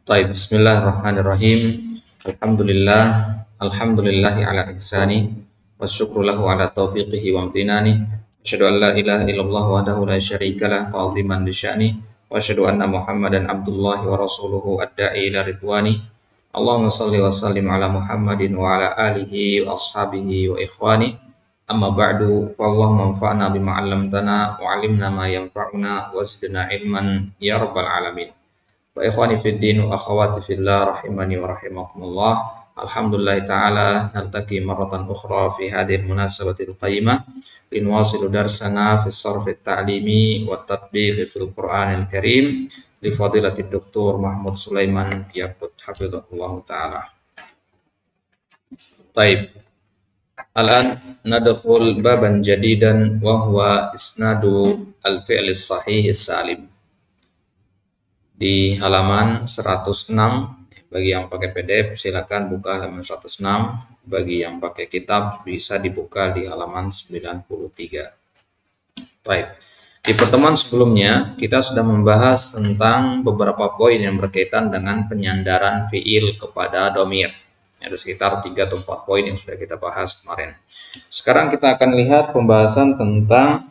Baik, bismillahirrahmanirrahim. Alhamdulillah, alhamdulillahi ala ihsani, wa syukru lahu ala taufiqihi wa amtinani. Asyhadu an la ilaha illallah wahdahu la syarikalah ta'ziman li sya'ni, wa asyhadu anna Muhammadan abdullahi wa rasuluhu ad-da'i ila ridwani. Allahumma shalli wa sallim ala Muhammadin wa ala alihi wa ashabihi wa ikhwani. Amma ba'du, wallahumma anfa'na bima 'allamtana wa 'allimna ma yanfa'una wa zidna ilman ya rabbal alamin. Wa ikhwani fid din wa akhawati fillah rahimani wa rahimakumullah. Alhamdulillah ta'ala naltaqi marratan ukhra fi hadhihi al-munasabatil qayyimah linwasilu darsana fi sarf at-ta'limi wa tatbiq fil Qur'anil Karim li fadilatid Dr. Mahmud Sulaiman Yaqut hafizahullah ta'ala. Baik. Al-an nadkhul baban jadidan wa huwa isnadu al-fi'l as-sahih as-salim. Di halaman 106, bagi yang pakai PDF silakan buka halaman 106, bagi yang pakai kitab bisa dibuka di halaman 93. Baik. Di pertemuan sebelumnya kita sudah membahas tentang beberapa poin yang berkaitan dengan penyandaran fiil kepada dhamir. Ada sekitar 3 atau 4 poin yang sudah kita bahas kemarin. Sekarang kita akan lihat pembahasan tentang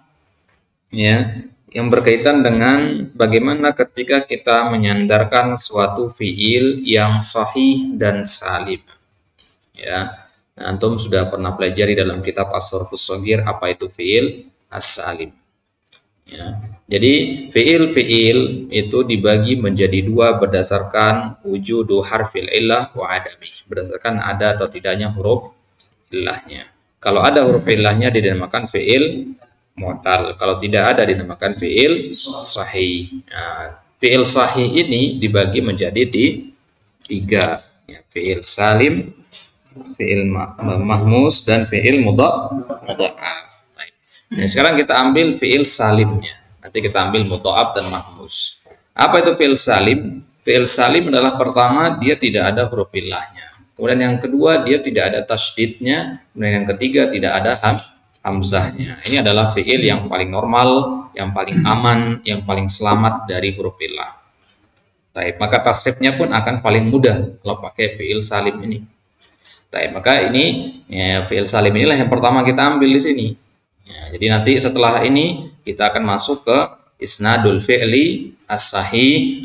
yang berkaitan dengan bagaimana ketika kita menyandarkan suatu fiil yang sahih dan salim. Ya, nah, antum sudah pernah pelajari dalam kitab As-Sarfus Shaghir apa itu fiil as-salim. Ya, jadi fiil-fiil itu dibagi menjadi 2 berdasarkan wujudu harfil illah wa adami, berdasarkan ada atau tidaknya huruf illahnya. Kalau ada huruf illahnya dinamakan fiil mu'tal, kalau tidak ada dinamakan fi'il sahih. Nah, fi'il sahih ini dibagi menjadi 3, ya, fi'il salim, fi'il mahmus, dan fi'il mudha'af. Nah, sekarang kita ambil fi'il salimnya. Nanti kita ambil mudha'af dan mahmus. Apa itu fi'il salim? Fi'il salim adalah pertama dia tidak ada huruf illahnya. Kemudian yang kedua dia tidak ada tasydidnya. Kemudian yang ketiga tidak ada hamzahnya. Ini adalah fi'il yang paling normal, yang paling aman, yang paling selamat dari huruf illah. Baik, maka tasrifnya pun akan paling mudah kalau pakai fi'il salim ini. Baik, maka ini ya, fi'il salim inilah yang pertama kita ambil di sini. Ya, jadi nanti setelah ini kita akan masuk ke isnadul fi'li as-sahih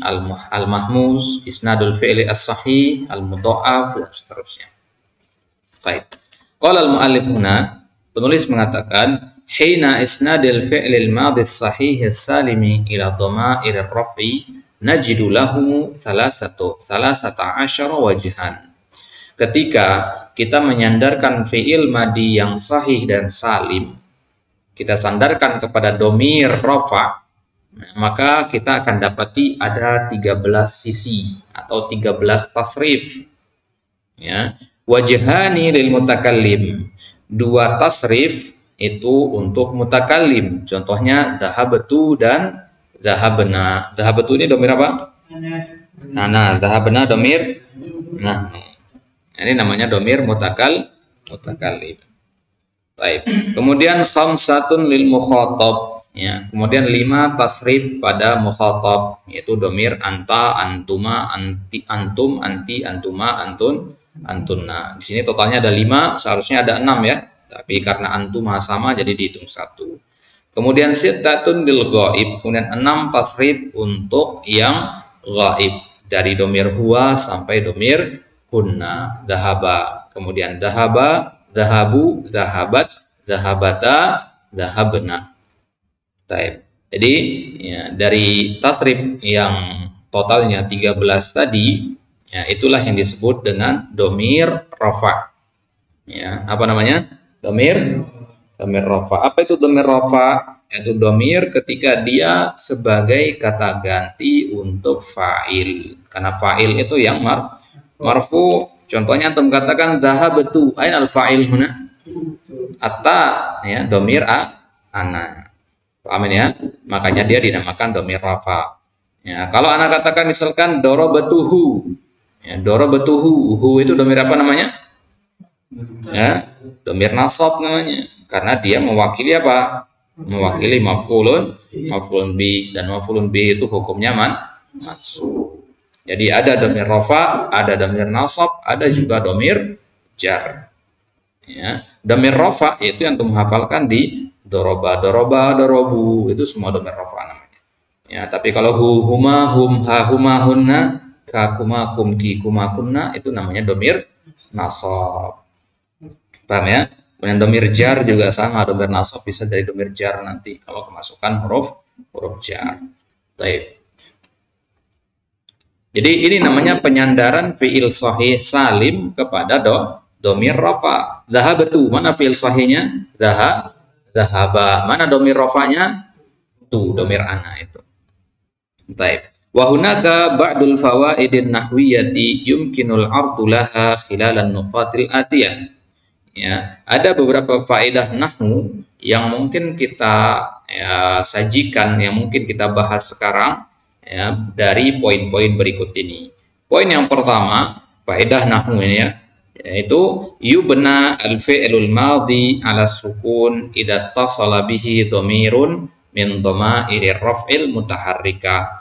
al-mahmuz, isnadul fi'li as-sahih al-mudha'af, dan seterusnya. Baik. Qala al-mu'allif huna, penulis mengatakan, hina isnadil fi'lil madhi sahih as-salimi ila dhama'ir ar-raf'i najidu lahu salasata asyara wajhan. Ketika kita menyandarkan fi'il madhi yang sahih dan salim, kita sandarkan kepada dhamir rafa', maka kita akan dapati ada 13 sisi atau 13 tasrif. Ya, wajhani lil mutakallim, 2 tasrif itu untuk mutakallim. Contohnya zahabtu dan zahabna. Zahabtu ini dhamir apa? Nah, zahabna dhamir nah. Ini namanya dhamir mutakallim. Baik. Kemudian khamsatun lil mukhatab, ya. Kemudian 5 tasrif pada mukhatab, yaitu dhamir anta, antuma, anti, antum, anti, antuma, antun, antunna. Di sini totalnya ada 5, seharusnya ada 6 ya. Tapi karena antuma sama jadi dihitung 1. Kemudian sittatun lil ghaib, kemudian 6 tasrif untuk yang ghaib, dari dhamir huwa sampai dhamir kunna. Zahaba, kemudian zahaba, zahabu, zahabat, zahabata, zahabna. Baik. Jadi ya, dari tasrif yang totalnya 13 tadi, ya, itulah yang disebut dengan dhamir rafa'. Ya, apa namanya? Dhamir rafa'. Apa itu dhamir rafa'? Yaitu dhamir ketika dia sebagai kata ganti untuk fa'il. Karena fa'il itu yang marfu. Contohnya antum katakan zahabtu, ain al-fa'il huna? Atta, ya, dhamir ana. Paham ya? Makanya dia dinamakan dhamir rafa'. Ya, kalau anak katakan misalkan darabatuhu, ya, darabatuhu, hu itu dhamir apa namanya? Ya, dhamir nasab namanya, karena dia mewakili apa? Mewakili maf'ulun bi, dan maf'ulun bi itu hukumnya mansub. Jadi ada domir rofa, ada domir nasab, ada juga domir jar. Ya, domir rofa itu yang antum hafalkan di doroba, doroba, dorobu, itu semua domir rofa namanya. Ya, tapi kalau hu, huma, hum, ha, huma, hunna, ka, kuma, kum, ki, kuma, kunna, itu namanya domir nasab. Paham ya? Kemudian domir jar juga sama, domir nasab bisa dari domir jar nanti kalau kemasukan huruf jar. Baik. Jadi ini namanya penyandaran fiil sahih salim kepada domir rafa. Zahabatu, mana fiil sahihnya? Zahaba. Mana domir rafanya? Tu, domir ana itu. Baik. Wa hunaka ba'dul fawaidin nahwiyati yumkinul ardu laha khilalan nuqatil atiyah. Ya, ada beberapa faedah nahwu yang mungkin kita sajikan, yang mungkin kita bahas sekarang ya, dari poin-poin berikut ini. Poin yang pertama, faedah nahwu ya, yaitu yubna al-fi'lul madhi ala sukun idza tasala bihi dhamirun min dhama'irir raf'il mutaharrika.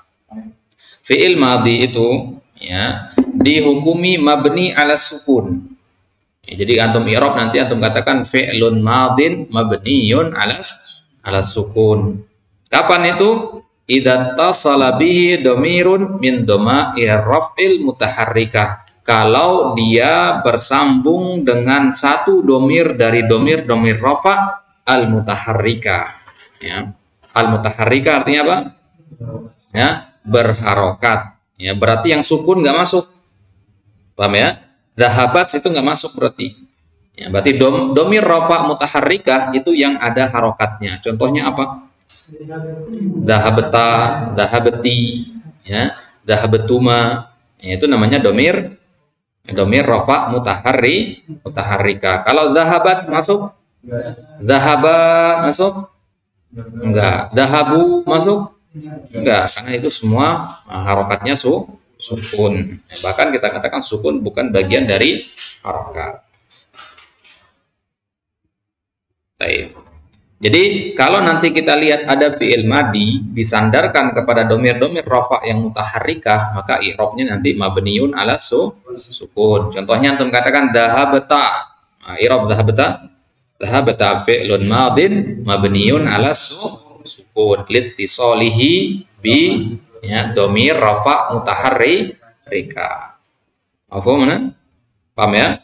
Fi'il madhi itu ya dihukumi mabni ala sukun. Ya, jadi antum i'rab nanti antum katakan fi'lun madin mabniyun ala sukun. Kapan itu? Idza tasala bihi dhamirun min dhama'ir raf'il mutaharrikah. Kalau dia bersambung dengan satu domir dari domir rafa al mutaharrika. Ya. Al mutaharrika artinya apa? Ya, berharokat. Ya, berarti yang sukun nggak masuk. Paham ya? Zahabat itu nggak masuk berarti. Ya, berarti domir rafa mutaharrikah itu yang ada harokatnya. Contohnya apa? Zahabata, zahabati, ya, zahabatuma, ya, itu namanya domir rafa mutaharrika. Kalau zahabat masuk? Zahaba masuk? Enggak. Zahabu masuk? Enggak, karena itu semua harokatnya sukun. Ya, bahkan kita katakan sukun bukan bagian dari harokat. Baik. Jadi kalau nanti kita lihat ada fi'il madi disandarkan kepada domir-domir rafa yang mutaharrikah, maka i'rabnya nanti mabniun ala sukun. Contohnya antum katakan dhahabata. Nah, i'rab dhahabata fi'lun madin mabniun ala sukun litisalihi bi ya domir rafa mutaharrika. Paham mana? Paham ya?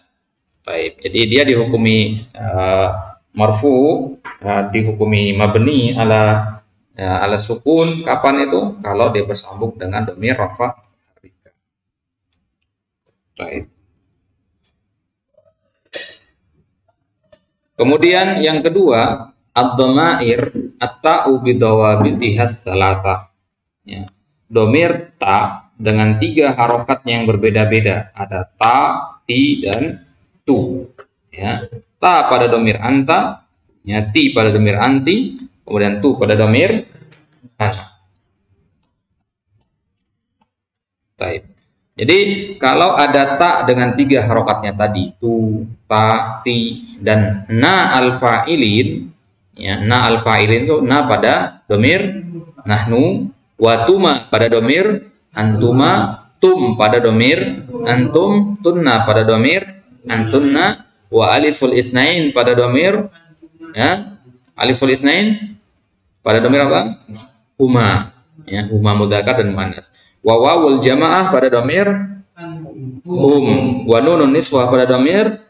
Baik. Jadi dia dihukumi marfu, dihukumi mabni ala sukun. Kapan itu? Kalau dia bersambung dengan domir rafa. Baik. Kemudian yang kedua, ad-dhamair at-ta'u bidawabitihas salasa. Ya. Domir ta dengan 3 harokat yang berbeda-beda. Ada ta, ti, dan tu. Ya. Ta pada domir anta, ya, ti pada domir anti, kemudian tu pada domir ana. Baik. Jadi kalau ada ta dengan 3 harokatnya tadi, tu, ta, ti, dan na al-fa'ilin, ya, na al-fa'ilin itu na pada domir nahnu, watuma pada domir antuma, tum pada domir antum, tunna pada domir antunna, wa aliful isnain pada domir, ya, aliful isnain pada domir apa? Huma, ya, huma mudzakkar dan muannas. Wa wawul jamaah pada domir hum, wa nunun niswah pada domir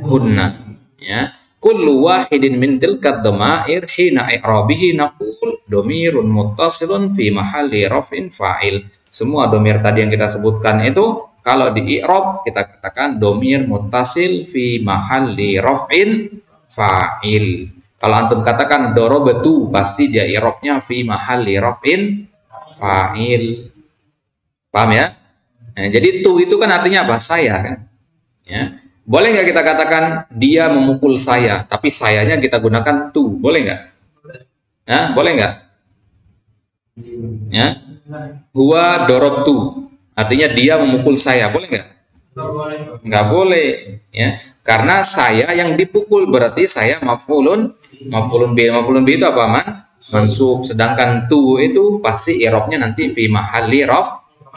hunna, ya. Kullu wahidin min tilka dhamair hina i'rabihi naqul domirun muttasilun fi mahalli raf'in fa'il. Semua domir tadi yang kita sebutkan itu kalau di i'rab kita katakan domir muttasil fi mahalli raf'in fa'il. Kalau antum katakan dorobatu, pasti dia i'rabnya fi mahalli raf'in fa'il. Paham ya? Nah, jadi tu itu kan artinya apa? Saya kan. Ya. Boleh nggak kita katakan dia memukul saya, tapi sayanya kita gunakan tu, boleh nggak? Ya, boleh nggak? Ya, huwa dorobtu, artinya dia memukul saya, boleh nggak? Nggak boleh, ya, karena saya yang dipukul berarti saya maf'ulun bi itu apa man? Mansub. Sedangkan tu itu pasti i'rabnya nanti fi mahalli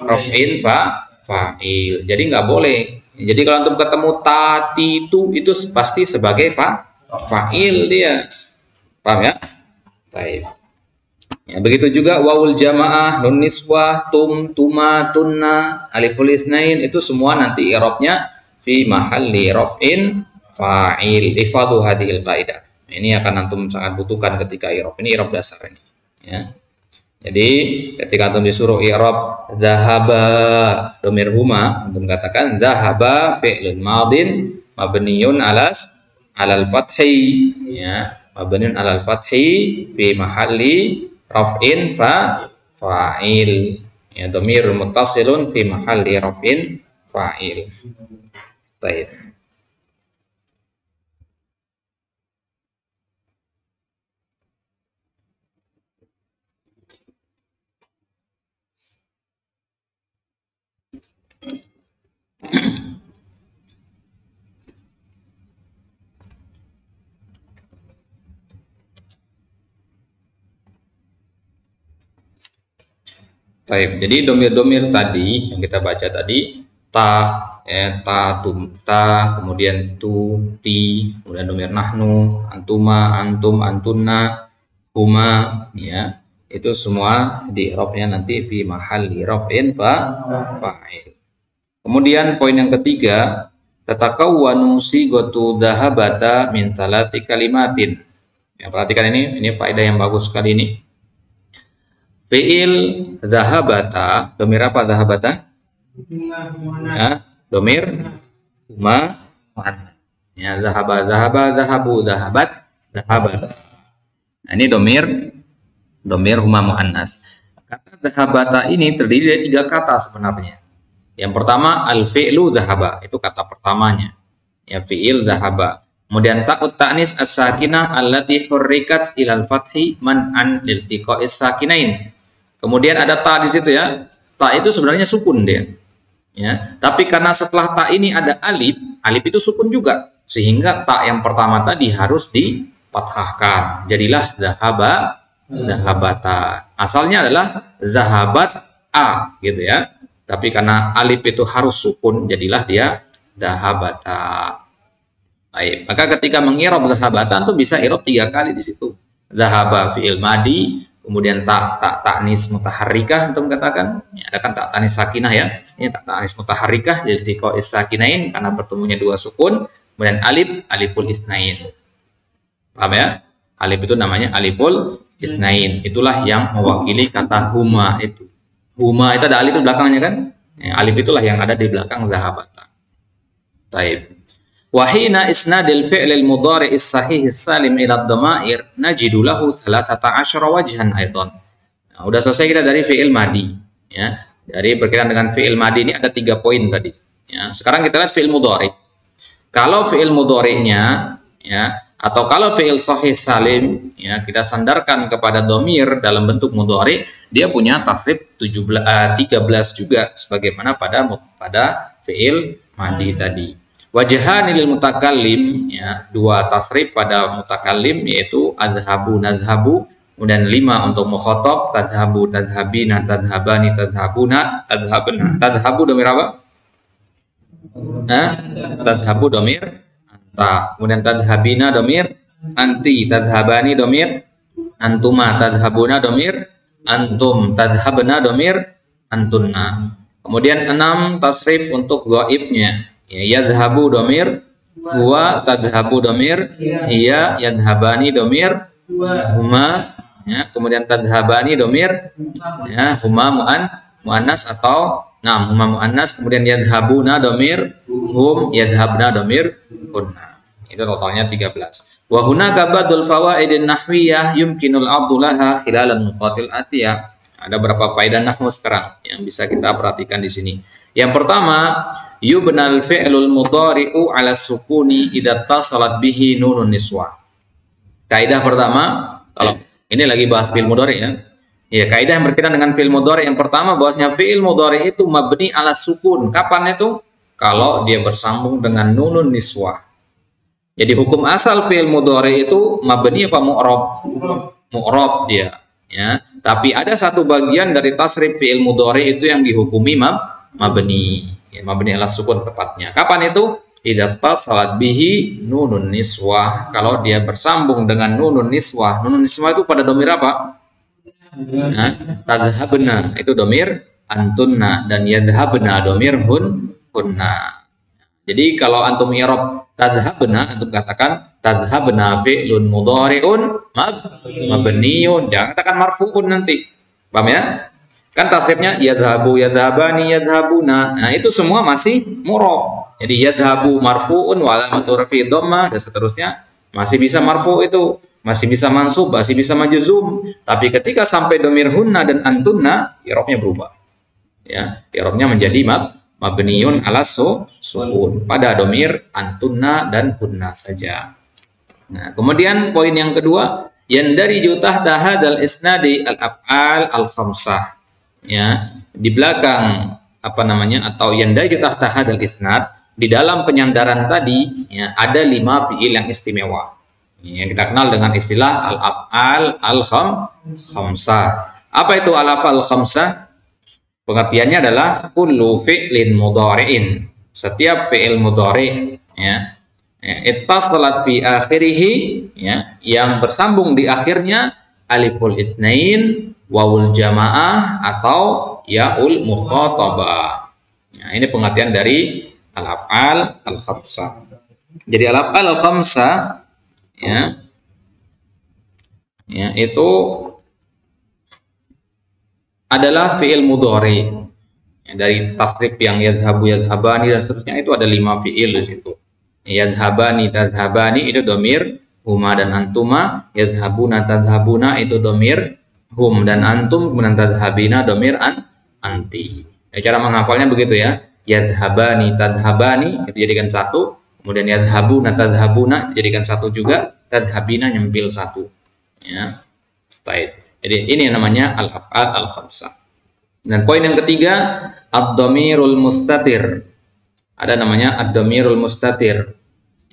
raf'in fa'il. Jadi nggak boleh. Jadi kalau antum ketemu tatitu itu pasti sebagai fa'il dia. Paham ya? Baik. Ya, begitu juga wawul jamaah, nun niswah, tum, tuma, tunna, aliful isnain itu semua nanti i'rabnya fi mahalli raf'in fa'il. Ifadhu hadhil qaidah. Ini akan antum sangat butuhkan ketika i'rab. Ini i'rab dasar ini, ya. Jadi ketika antum disuruh i'rab dzahaba dhamir huma, antum katakan dzahaba fi'lun madin mabniun alal fathi, ya, mabniun alal fathi fi mahalli raf'in fa'il, ya, dhamir muttasilun fi mahalli raf'in fa'il. Baik. Baik, jadi domir-domir tadi yang kita baca tadi ta, ya, ta, tum, ta, kemudian tu, ti, kemudian domir nahnu, antuma, antum, antunna, huma, ya, itu semua di i'rabnya nanti fi mahalli raf'in fa'il. Kemudian poin yang ketiga, tatakawwanu sigatu dhahabata min thalathi kalimatin. Ya, perhatikan ini faedah yang bagus sekali ini. Fi'il zahabata, domir apa zahabata? Ya, domir huma muannas. Ya, zahaba, zahaba, zahabu, zahabat, zahabat. Nah, ini domir huma muannas. Kata zahabata ini terdiri dari 3 kata sebenarnya. Yang pertama al-fi'lu zahaba, itu kata pertamanya. Ya, fi'il zahaba. Kemudian ta'ut ta'nis as-sakinah allati hurrikat ilal fathi man'an liltiqa'is sakinain. Kemudian ada ta di situ, ya. Ta itu sebenarnya sukun dia. Ya, tapi karena setelah ta ini ada alif, alif itu sukun juga. Sehingga ta yang pertama tadi harus difathahkan. Jadilah zahaba, zahabata. Asalnya adalah zahabat a gitu, ya. Tapi karena alif itu harus sukun, jadilah dia zahabata. Baik, maka ketika mengirab zahabatan itu bisa irab 3 kali di situ. Zahaba fi'il madi, kemudian ta'nis mutaharrikah antum katakan, ya, ada kan ta'nis sakinah, ya. Ini ta'nis mutaharrikah iltiqa'is sakinain karena bertemunya 2 sukun, kemudian aliful isnain. Paham ya? Alif itu namanya aliful isnain. Itulah yang mewakili kata huma itu. Huma itu ada alif di belakangnya kan? Ya, alif itulah yang ada di belakang zahabata. Taib. Wahina isnadil fi'lil mudhari'is sahihis salim ila dhamair najidu lahu 13 wajhan aidan. Nah, udah selesai kita dari fi'il madi, ya. Dari berkaitan dengan fi'il madi ini ada 3 poin tadi, ya. Sekarang kita lihat fi'il mudhari'. Kalau fi'il mudhari'nya, ya, atau kalau fi'il sahih salim, ya, kita sandarkan kepada dhamir dalam bentuk mudhari', dia punya tasrif 13 juga sebagaimana pada fi'il madi tadi. Wajhani lil mutakallim, ya, 2 tasrif pada mutakallim yaitu azhabu nazhabu, kemudian 5 untuk mukhatab tadhabu tadhabina tadhabani tadhabuna tadhabna. Tadhabu domir apa? Tadhabu domir anta, kemudian tadhabina domir anti, tadhabani domir antuma, tadhabuna domir antum, tadhabna domir antunna. Kemudian 6 tasrif untuk ghaibnya. Ya, yazhabu domir huwa, tadhabu domir hiya, yadhabani domir huma, ya, kemudian tadhabani domir, ya, huma muannas atau huma muannas, kemudian yadhabuna domir hum, yadhabna domir hunna. Itu totalnya 13. Wa hunaka badul fawaidin nahwiyah yumkinul abdulaha khilalan nuqatil atiyah. Ada berapa faedah nahwu sekarang yang bisa kita perhatikan di sini. Yang pertama, yubnal fi'lul mudhari'u 'ala sukuni idza tasalat bihi nunun niswa. Kaidah pertama, kalau ini lagi bahas fi'il mudhari', ya. Ya, kaidah yang berkaitan dengan fi'il mudhari' yang pertama bahwasanya fi'il mudhari' itu mabni 'ala sukun. Kapan itu? Kalau dia bersambung dengan nunun niswa. Jadi hukum asal fi'il mudhari' itu mabni apa mu'rab? Mu'rab dia, ya. Tapi ada satu bagian dari tasrif fi'il mudhari itu yang dihukumi mabni. Ya, mabni ala sukun tepatnya. Kapan itu? Idza salat bihi nunun niswah. Kalau dia bersambung dengan nunun niswah. Nunun niswah itu pada domir apa? Nah, tadhabna itu domir antunna, dan yadhabna domir hunna. Jadi kalau antum i'rab tadhabna, antum katakan tadhabna fi'lun mudhari'un mabniun, jangan katakan marfu'un nanti. Paham ya? Kan tasrifnya yadhabu, yadhabani, yadhabuna. Nah, itu semua masih murab. Jadi yadhabu marfu'un wa alamatu rafi'i dhammah dan seterusnya masih bisa marfu' itu, masih bisa mansub, masih bisa majzum. Tapi ketika sampai domir hunna dan antunna, i'rabnya berubah. Ya, i'rabnya menjadi mabniun ala sukun pada domir antunna dan hunna saja. Nah, kemudian poin yang kedua, yandariju tahta hadzal isnadi al-af'al al-khamsah. Ya, di belakang apa namanya, atau yandariju tahta hadzal isnad, di dalam penyandaran tadi ya, ada 5 fi'il yang istimewa. Yang kita kenal dengan istilah al-af'al al-khamsah. Apa itu al-af'al al-khamsah? Pengertiannya adalah kullu fi'lin mudhari'in, setiap fi'il mudhari' ya, ittasalat fi akhirih ya, yang bersambung di akhirnya aliful isnain, wawul jamaah, atau yaul mukhatabah. Nah, ini pengertian dari al-af'al al-khamsah. Jadi al-af'al al-khamsah ya, itu adalah fi'il mudhari ya, dari tasrif yang yazhabu, yazhabani dan seterusnya, itu ada 5 fi'il di situ. Yazhabani, tadhabani itu domir huma dan antuma, yazhabuna, tadhabuna itu domir hum dan antum, kemudian tadhabina domir anti. Ya, cara menghafalnya begitu ya. Yazhabani, tadhabani itu jadikan satu, kemudian yazhabuna, tadhabuna jadikan satu juga, tadhabina nyempil satu. Ya. Baik. Jadi ini namanya al-af'al al-khamsah. Dan poin yang ketiga, ad-dhamirul mustatir. Ada namanya ad-dhamirul mustatir.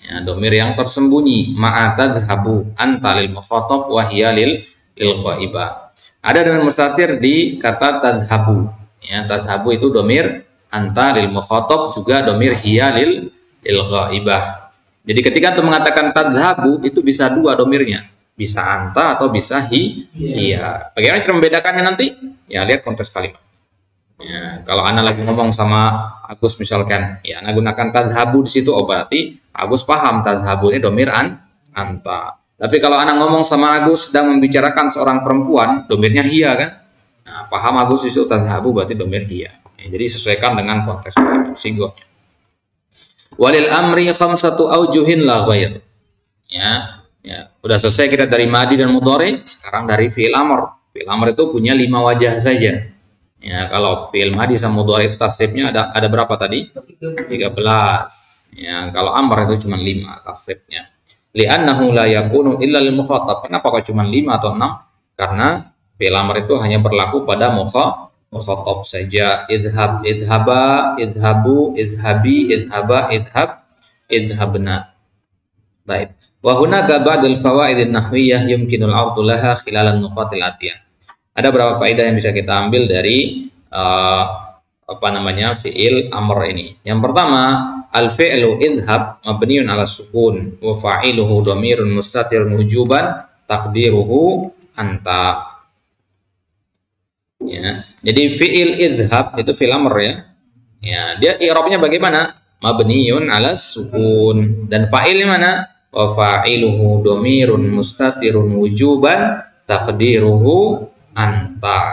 Ya, dhamir yang tersembunyi, ma'a tadhhabu anta lil mukhatab wa hiya lil ghaibah. Ada dhamir mustatir di kata tadhhabu. Ya, tadhhabu itu dhamir anta lil mukhatab, juga dhamir hiya lil ghaibah. Jadi ketika antum mengatakan tadhhabu itu bisa dua dhamirnya. Bisa anta atau bisa hiya. Bagaimana cara membedakannya nanti? Ya, lihat konteks kalimat. Ya, kalau ana lagi ngomong sama Agus misalkan, ya ana gunakan tadhhabu di situ, oh berarti Agus paham tadhhabu ini domir anta. Tapi kalau ana ngomong sama Agus sedang membicarakan seorang perempuan, domirnya hiya kan? Nah, paham Agus di situ tadhhabu berarti domir hiya. Ya, jadi sesuaikan dengan konteks kalimat sigoknya. Walil amri khamsatu aujuhin la ghair. Ya, udah selesai kita dari madi dan mudhari, sekarang dari fi'il amr. Fi'il amr itu punya 5 wajah saja. Ya, kalau fi'il madi sama mudhari itu tasrifnya ada berapa tadi? 13. Ya, kalau amr itu cuma 5 tasrifnya. Li'annahu la yakunu illa lil mukhatab. Kenapa kok cuma 5 atau 6? Karena fi'il amr itu hanya berlaku pada mukhatab saja. Idhab, idhaba, idhabu, idhabi, idhaba, idhab, idhabna. Baik. Wa hunaka ba'dul fawaidin nahwiyah yumkinul 'ardu laha khilalan nuqatil atiyah. Ada beberapa faedah yang bisa kita ambil dari fi'il amr ini. Yang pertama, al-fi'lu idhab mabniun 'ala sukun wa fa'iluhu dhamirun mustatirun wujuban taqdiruhu anta. Ya. Jadi fi'il idhab itu fi'il amr ya. Ya, dia i'rabnya bagaimana? Mabniun 'ala sukun, dan fa'ilnya mana? Wa fa'iluhu dhamirun mustatirun wujuban taqdiruhu anta.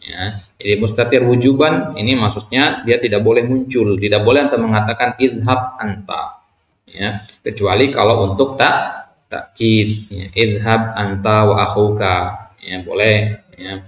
Ya, jadi mustatir wujuban ini maksudnya dia tidak boleh muncul, tidak boleh anta mengatakan izhab anta. Ya, kecuali kalau untuk takkid, ya, izhab anta wa akhuka. Ya, boleh ya.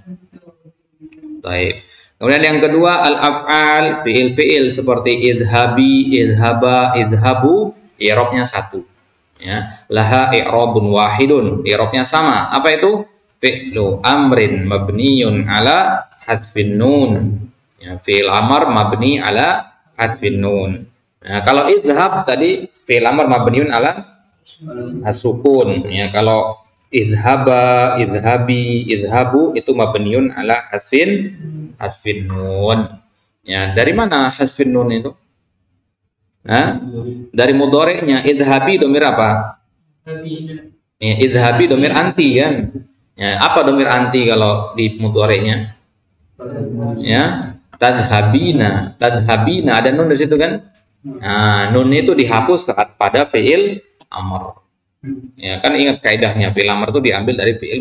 Baik. Kemudian yang kedua al-af'al, fi'il seperti izhabi, izhaba, izhabu, i'rabnya satu. Ya, laha i'rabun wahidun, i'rabnya sama. Apa itu? Fi'lu amrin mabniyun ala hasfin nun. Ya, fi'il amr mabni ala hasfin nun. Nah, kalau idhab tadi fi'il amr mabniun ala hasukun. Ya, kalau idhaba, idhabi, idhabu itu mabniun ala hasfin nun. Ya, dari mana hasfin nun itu? Hah? Dari mudhari'nya. Idhabi domir apa? Ya, idhabi domir anti kan. Ya, apa domir anti kalau di mudhari'nya? Ya, tadhabina. Tadhabina ada nun di situ kan? Nah, nun itu dihapus pada fi'il amr. Ya, kan ingat kaidahnya fi'il amr itu diambil dari fi'il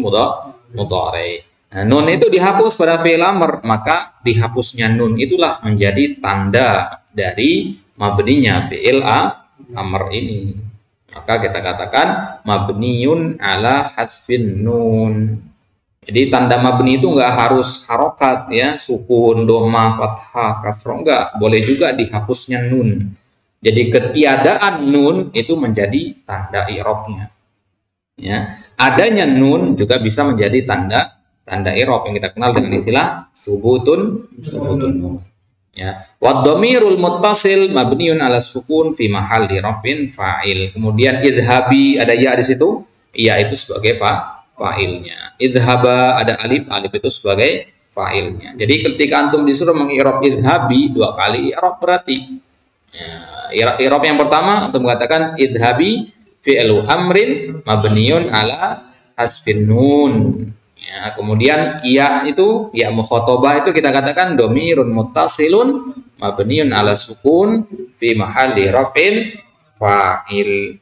mudhari'. Nah, nun itu dihapus pada fi'il amr, maka dihapusnya nun itulah menjadi tanda dari mabninya fi'il amr ini. Maka kita katakan mabniun ala hasfin nun. Jadi tanda mabni itu nggak harus harokat ya, sukun, doma, fathah, kasroh, enggak. Boleh juga dihapusnya nun. Jadi ketiadaan nun itu menjadi tanda i'rabnya. Ya, adanya nun juga bisa menjadi tanda i'rab yang kita kenal dengan istilah subutun nun. Ya, wad dhamirul muttasil mabniun ala sukun fi mahalli rafin fa'il. Kemudian idhabi ada ya di situ, ya itu sebagai fa'ilnya. Idhaba ada alif, alif itu sebagai fa'ilnya. Jadi ketika antum disuruh mengi'rab idhabi 2 kali i'rab berarti ya, i'rab yang pertama antum mengatakan idhabi fi'lu amrin mabniun ala hasfin nun. Ya, kemudian ya itu ya mukhatabah itu kita katakan dhamirun muttasilun mabniun ala sukun fi mahalli raf'in fa'il.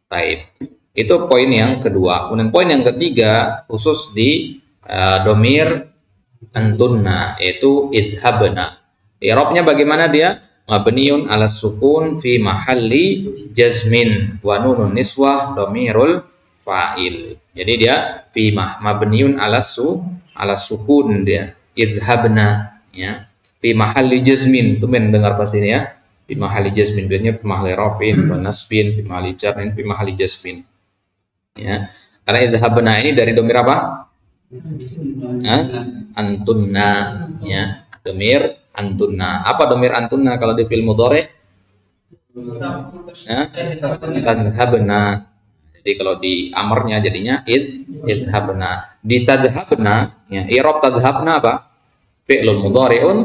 Baik. Itu poin yang kedua. Kemudian poin yang ketiga khusus di domir antunna yaitu idhabna. I'rabnya bagaimana dia? Mabniun ala sukun fi mahalli jazmin wa nunun niswah domirul fa'il. Jadi dia fi mabniun ala sukun dia. Idhabna ya. Fi mahalli jazmin. Itu mendengar pasti ini ya. Fi mahalli jazmin biasanya fi mahalli rafin, wa nasbin, fi mahalli jarrin, fi mahalli jazmin. Ya, karena idhabna ini dari domir apa? Antunna ya, domir antunna. Apa domir antunna kalau di fi'il mudhari'? Tadhabna. Jadi kalau di amarnya jadinya idhabna. Di tadhabna ya, i'rab tadhabna apa? Fi'lun mudhari'un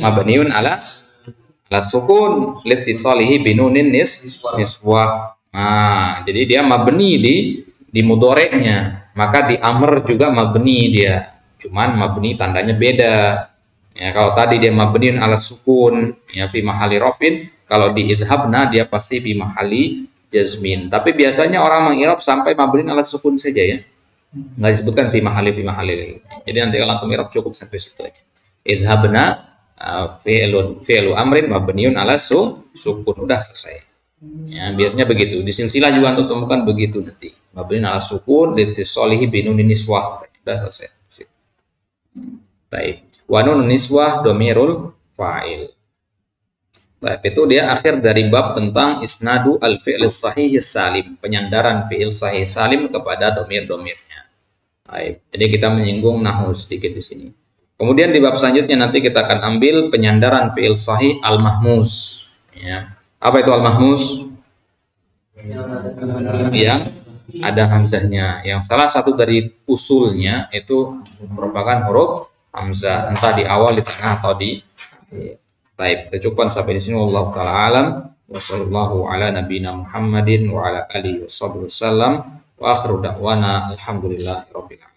mabniun ala sukun litisalihi binunin niswah. Nah, jadi dia mabni di mudhari'nya, maka di amr juga mabni dia. Cuman mabni tandanya beda. Ya, kalau tadi dia mabniun ala sukun ya fi mahalli rafin, kalau di idhabna dia pasti fi mahalli jazmin. Tapi biasanya orang mengirab sampai mabniun ala sukun saja ya. Enggak disebutkan fi mahalli. Jadi nanti kalau antum irab cukup sampai situ aja. Idhabna fi'lu amrin mabniun ala sukun, udah selesai. Ya, biasanya begitu. Di silsilah juga untuk temukan begitu nanti. Mabniun ala sukun litisalihi binunin niswah. Sudah selesai. Baik. Wa nunun niswah domirul fa'il. Baik, itu dia akhir dari bab tentang isnadu al-fi'l sahih salim, penyandaran fi'il sahih salim kepada domir-domirnya. Baik. Jadi kita menyinggung nahwu sedikit di sini. Kemudian di bab selanjutnya nanti kita akan ambil penyandaran fi'il sahih al-mahmuz. Ya. Apa itu al-mahmuz? Yang ada hamzahnya. Yang salah satu dari usulnya itu merupakan huruf hamzah, entah di awal, di tengah atau di. Baik, kita cukupkan sampai di sini. Wallahu taala alam. Wassallallahu ala nabiyina Muhammadin wa ala alihi wasallam. Wa akhiru da'wana alhamdulillahirabbil alamin.